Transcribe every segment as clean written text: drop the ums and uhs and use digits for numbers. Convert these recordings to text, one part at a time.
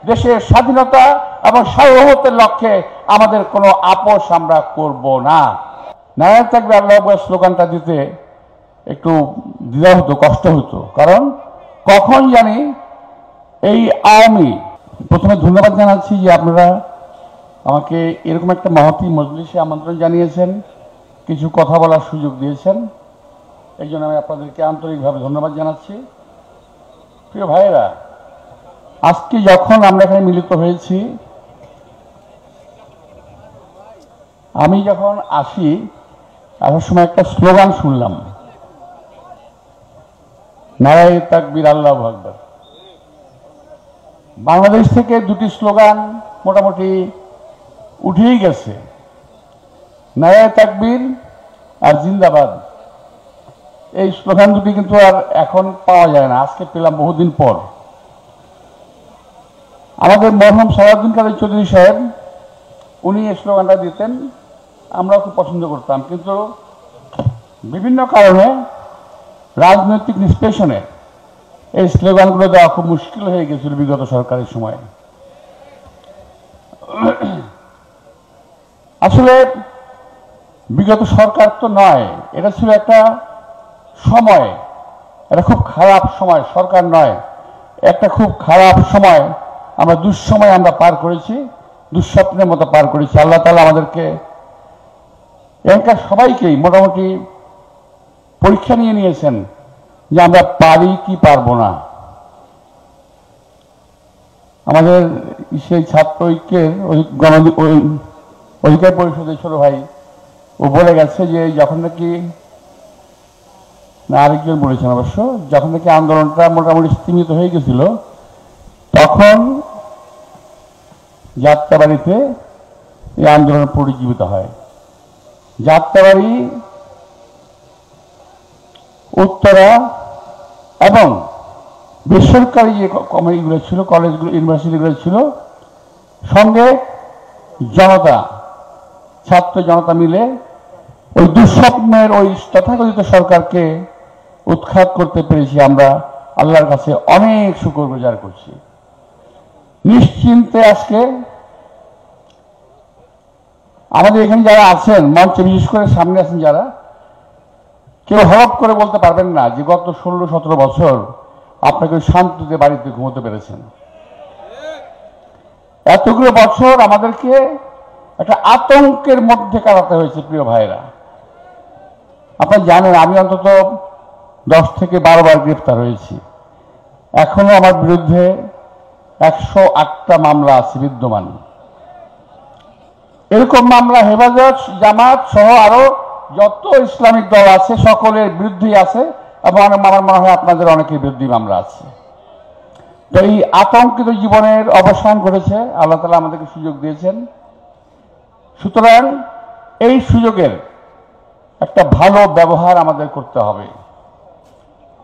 দেশের স্বাধীনতা এবং সার্বভৌমত্বের লক্ষ্যে আমাদের কোনো আপোষ আমরা করব না। নারায়ণ থাকবে আল্লাহ আকবার স্লোগানটা দিতে একটু দ্বিধা হতো, কষ্ট হতো, কারণ কখন জানি এই আওয়ামী, প্রথমে ধন্যবাদ জানাচ্ছি যে আপনারা আমাকে এরকম একটা মহতী মজলিসে আমন্ত্রণ জানিয়েছেন, কিছু কথা বলার সুযোগ দিয়েছেন, এই জন্য আমি আপনাদেরকে আন্তরিকভাবে ধন্যবাদ জানাচ্ছি। প্রিয় ভাইয়েরা, আজকে যখন আমরা এখানে মিলিত হয়েছি, আমি যখন আসার সময় একটা স্লোগান শুনলাম, নারায়ে তাকবীর আল্লাহু আকবার। বাংলাদেশ থেকে দুটি স্লোগান মোটামুটি উঠেই গেছে, নারায়ে তাকবীর আর জিন্দাবাদ। এই স্লোগান দুটি কিন্তু আর এখন পাওয়া যায় না, আজকে পেলাম বহুদিন পর। আমাদের মরহুম সালাউদ্দিন কাদের চৌধুরী সাহেব, উনি এই স্লোগানটা দিতেন, আমরাও খুব পছন্দ করতাম, কিন্তু বিভিন্ন কারণে রাজনৈতিক নিষ্পেষণে এই স্লোগানগুলো দেওয়া খুব মুশকিল হয়ে গেছিল বিগত সরকারের সময়। আসলে বিগত সরকার তো নয়, এটা ছিল একটা সময়, এটা খুব খারাপ সময়, সরকার নয়, একটা খুব খারাপ সময়, আমরা দুঃসময় আমরা পার করেছি, দুঃস্বপ্নের মতো পার করেছি। আল্লাহ তাআলা আমাদেরকে, এখানকার সবাইকেই মোটামুটি পরীক্ষা নিয়ে নিয়েছেন যে আমরা পারি কি পারবো না। আমাদের সেই ছাত্র ঐক্যের অধিকার পরিষদের ছোট ভাই ও বলে গেছে যে যখন নাকি, না আরেকজন বলেছেন অবশ্য, যখন নাকি আন্দোলনটা মোটামুটি স্তীমিত হয়ে গেছিল, তখন যাত্রাবাড়িতে এই আন্দোলন পুনর্জীবিত হয়। যাত্রাবাড়ি, উত্তরা এবং বেসরকারি যে কমিটিগুলো ছিল, কলেজগুলো, ইউনিভার্সিটিগুলো ছিল, সঙ্গে জনতা, ছাত্র জনতা মিলে ওই দুঃস্বপ্নের ওই তথাকথিত সরকারকে উৎখাত করতে পেরেছি। আমরা আল্লাহর কাছে অনেক শুকরগুজার করছি। নিশ্চিন্তে আজকে আমাদের এখানে যারা আছেন মঞ্চে, বিশেষ করে সামনে আছেন যারা, কেউ হরপ করে বলতে পারবেন না যে গত 16-17 বছর আপনাকে শান্তিতে বাড়িতে ঘুমোতে পেরেছেন। এতগুলো বছর আমাদেরকে একটা আতঙ্কের মধ্যে কাটাতে হয়েছে। প্রিয় ভাইরা, আপনারা জানেন আমি অন্তত 10 থেকে 12 বার গ্রেফতার হয়েছি। এখনো আমার বিরুদ্ধে 108টা মামলা আছে বিদ্যমান। এরকম মামলা হেফাজত, জামাত সহ আরো যত ইসলামিক দল আছে সকলের বিরুদ্ধেই আছে, এবং আমার মনে হয় আপনাদের অনেকের বিরুদ্ধেই মামলা আছে। তো এই আতঙ্কিত জীবনের অবসান ঘটেছে, আল্লাহ তাআলা আমাদেরকে সুযোগ দিয়েছেন। সুতরাং এই সুযোগের একটা ভালো ব্যবহার আমাদের করতে হবে।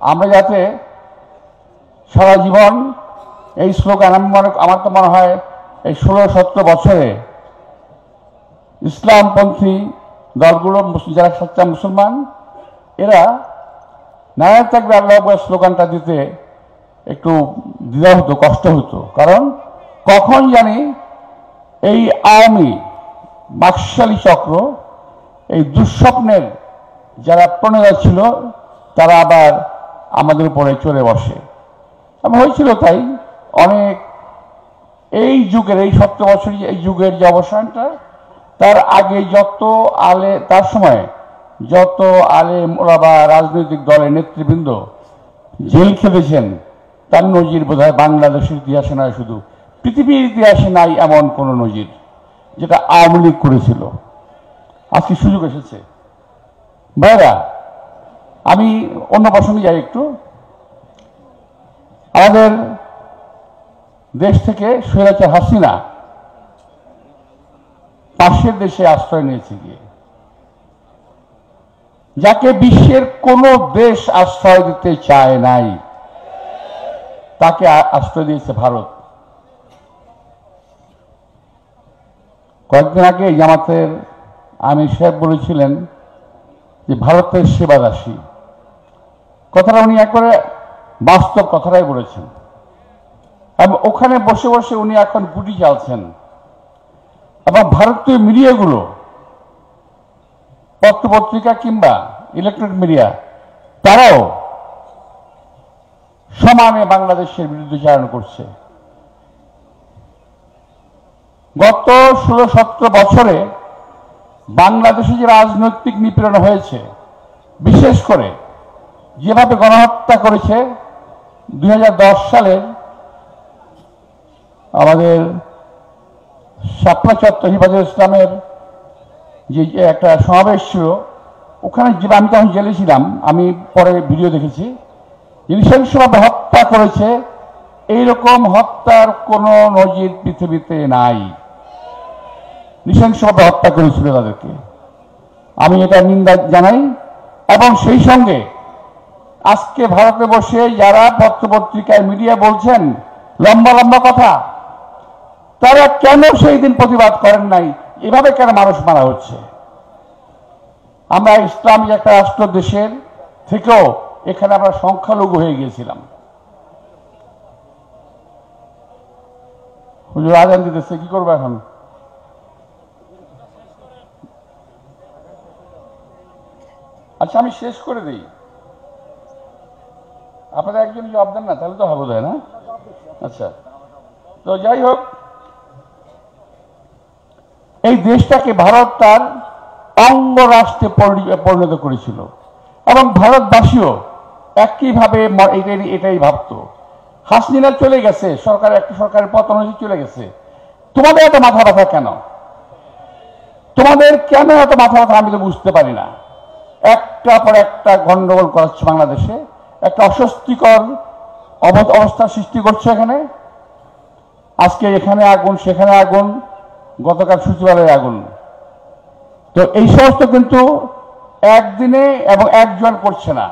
আমরা যাতে সারা জীবন এই স্লোগান, আমার তো মনে হয় এই 16-17 বছরে ইসলামপন্থী দলগুলো, যারা সচ্চা মুসলমান, এরা নারায়ণ থাকবে আল্লাহ আকবার স্লোগানটা দিতে একটু দ্বিধা হতো, কষ্ট হতো, কারণ কখন জানি এই আওয়ামী বাকশালী চক্র, এই দুঃস্বপ্নের যারা প্রণেতা ছিল, তারা আবার আমাদের উপরে চড়ে বসে। এবং হয়েছিল তাই অনেক, এই যুগের, এই 70 বছরই এই যুগের যে অবসানটা, তার আগে তার সময় যত আলেম ওলামা, রাজনৈতিক দলের নেতৃবৃন্দ জেল খেটেছেন, তার নজির বোধহয় বাংলাদেশের ইতিহাসে নয়, শুধু পৃথিবীর ইতিহাসে নাই এমন কোন নজির, যেটা আওয়ামী লীগ করেছিল। আজকে সুযোগ এসেছে। ভাইরা, আমি অন্য প্রসঙ্গে যাই একটু। আমাদের দেশ থেকে স্বৈরাচার হাসিনা পাশের দেশে আশ্রয় নিয়েছে গিয়ে, যাকে বিশ্বের কোন দেশ আশ্রয় দিতে চায় নাই, তাকে আশ্রয় দিয়েছে ভারত। কয়েকদিন আগে জামাতের আমির সাহেব বলেছিলেন যে ভারতের সেবাদাসী, কথাটা উনি একবারে বাস্তব কথাটাই বলেছেন। এবং ওখানে বসে বসে উনি এখন গুটি চালছেন। এবং ভারতীয় মিডিয়াগুলো, পত্রপত্রিকা কিংবা ইলেকট্রনিক মিডিয়া, তারাও সমানে বাংলাদেশের বিরুদ্ধচারণ করছে। গত 16-17 বছরে বাংলাদেশে যে রাজনৈতিক নিপীড়ন হয়েছে, বিশেষ করে যেভাবে গণহত্যা করেছে 2010 সালের আমাদের শাপলা চত্বর হিফাজুল ইসলামের যে একটা সমাবেশ ছিল, ওখানে যে আমি তখন জেলে ছিলাম, আমি পরে ভিডিও দেখেছি, নৃশংসভাবে হত্যা করেছে। এইরকম হত্যার কোনো নজির পৃথিবীতে নাই। নৃশংসভাবে হত্যা করেছিল তাদেরকে, আমি এটা নিন্দা জানাই। এবং সেই সঙ্গে আজকে ভারতে বসে যারা পত্রপত্রিকায় মিডিয়া বলছেন লম্বা লম্বা কথা, তারা কেন সেই দিন প্রতিবাদ করেন নাই? এভাবে কেন মানুষ মারা হচ্ছে? আমরা ইসলামিক একটা রাষ্ট্র দেশের থেকেও এখানে আমরা সংখ্যালঘু হয়ে গিয়েছিলাম। হুজুর আজান দিতেছে, কি করবো এখন? আচ্ছা, আমি শেষ করে দিই। আপনারা একজন জবাব দেন না, তাহলে তো হবে না। আচ্ছা, তো যাই হোক, এই দেশটাকে ভারত তার অঙ্গরাষ্ট্রে পরিণত করেছিল এবং ভারতবাসীও একইভাবে এটাই ভাবত। হাসিনা চলে গেছে, একটা সরকারের পতন হয়েছে, চলে গেছে, তোমাদের এত মাথা ব্যথা কেন? তোমাদের কেন এত মাথা ব্যথা? আমি তো বুঝতে পারি না। একটা পর একটা গন্ডগোল করাচ্ছে বাংলাদেশে, একটা অস্বস্তিকর অবস্থা সৃষ্টি করছে এখানে। আজকে এখানে আগুন, সেখানে আগুন, গতকাল সচিবালয়ে আগুন। তো এই সমস্ত কিন্তু একদিনে এবং একজন করছে না,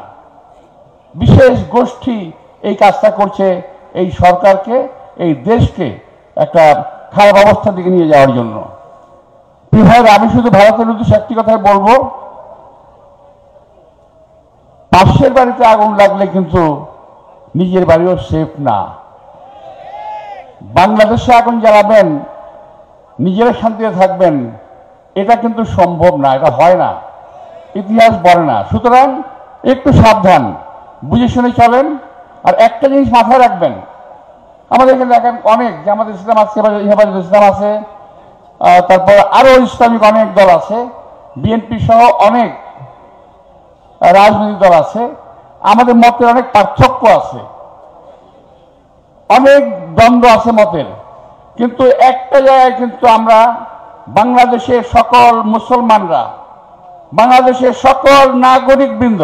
বিশেষ গোষ্ঠী এই কাজটা করছে এই সরকারকে, এই দেশকে একটা খারাপ অবস্থার দিকে নিয়ে যাওয়ার জন্য। ভাইয়েরা, আমি শুধু ভারতের উদ্দেশ্যে একটি কথাই বলবো, পাশের বাড়িতে আগুন লাগলে কিন্তু নিজের বাড়িও সেফ না। বাংলাদেশে আগুন জ্বালাবেন, নিজেরা শান্তিতে থাকবেন, এটা কিন্তু সম্ভব না, এটা হয় না, ইতিহাস বলে না। সুতরাং একটু সাবধান, বুঝে শুনে চলেন। আর একটা জিনিস মাথায় রাখবেন, আমাদের এখানে দেখেন অনেক জামাত ইসলাম আছে, হেফাজত ইসলাম আছে, তারপর আরো ইসলামিক অনেক দল আছে, বিএনপি সহ অনেক রাজনৈতিক দল আছে। আমাদের মতের অনেক পার্থক্য আছে, অনেক দ্বন্দ্ব আছে মতের, কিন্তু একটা জায়গায় কিন্তু আমরা বাংলাদেশের সকল মুসলমানরা, বাংলাদেশের সকল নাগরিকবৃন্দ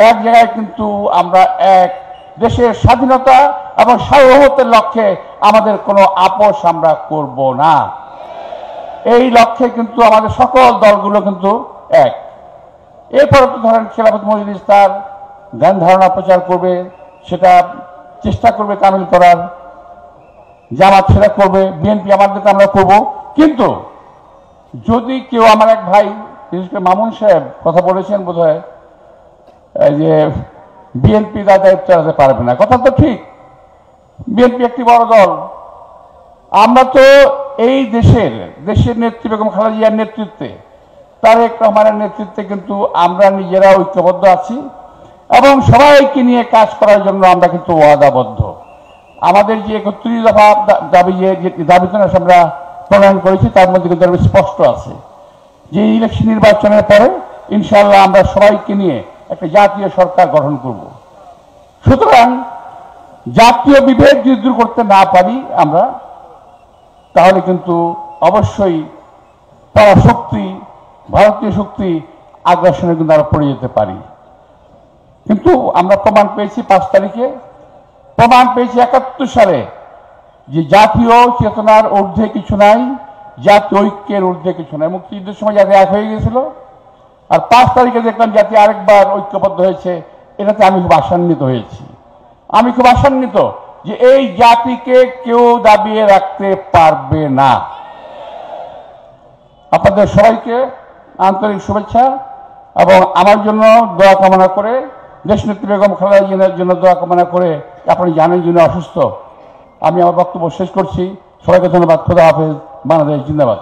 এক জায়গায় কিন্তু আমরা এক, দেশের স্বাধীনতা এবং সার্বভৌমত্বের লক্ষ্যে আমাদের কোনো আপোষ আমরা করব না। এই লক্ষ্যে কিন্তু আমাদের সকল দলগুলো কিন্তু এক। এরপরে তো ধরেন খেলাফত মজলিস তার জ্ঞান ধারণা প্রচার করবে, সেটা চেষ্টা করবে কামিল করার, জামাত সেটা করবে, বিএনপি আমাদেরকে আমরা করব। কিন্তু যদি কেউ, আমার এক ভাই বিশেষ করে মামুন সাহেব কথা বলেছেন বোধহয়, যে বিএনপি তার দায়িত্ব চালাতে পারবে না, কথা তো ঠিক। বিএনপি একটি বড় দল। আমরা তো এই দেশের নেত্রী বেগম খালেদা জিয়ার নেতৃত্বে, তারেক রহমানের নেতৃত্বে কিন্তু আমরা নিজেরা ঐক্যবদ্ধ আছি এবং সবাইকে নিয়ে কাজ করার জন্য আমরা কিন্তু ওয়াদাবদ্ধ। আমাদের যে 31 দফা দাবি, যে দাবিগুলো আমরা প্রণয়ন করেছি, তার মধ্যে কিন্তু স্পষ্ট আছে যে ইলেকশন নির্বাচনের পরে ইনশাআল্লাহ আমরা সবাইকে নিয়ে একটা জাতীয় সরকার গঠন করব। সুতরাং জাতীয় বিভেদ যদি দূর করতে না পারি আমরা, তাহলে কিন্তু অবশ্যই পরাশক্তি, ভারতীয় শক্তি আগ্রাসনে কিন্তু আমরা পড়ে যেতে পারি। কিন্তু আমরা প্রমাণ পেয়েছি 5 তারিখে, প্রমাণ পেয়েছি 71 সালে যে জাতীয় চেতনার ঊর্ধ্বে কিছু নাই, জাতীয় ঐক্যের ঊর্ধ্বে কিছু নাই। মুক্তিযুদ্ধের সময় জাতি এক হয়ে গিয়েছিল, আর 5 তারিখে দেখলাম জাতি আরেকবার ঐক্যবদ্ধ হয়েছে। এটাতে আমি খুব আশান্বিত হয়েছি। আমি খুব আশান্বিত যে এই জাতিকে কেউ দাবিয়ে রাখতে পারবে না। আপনাদের সবাইকে আন্তরিক শুভেচ্ছা এবং আমার জন্য দোয়া কামনা করে, দেশনেত্রী বেগম খালেদা জিয়ার জন্য দোয়া কামনা করে। আপনি জানেন যিনি অসুস্থ, আমি আমার বক্তব্য শেষ করছি। সবাইকে ধন্যবাদ। খোদা হাফেজ। বাংলাদেশ জিন্দাবাদ।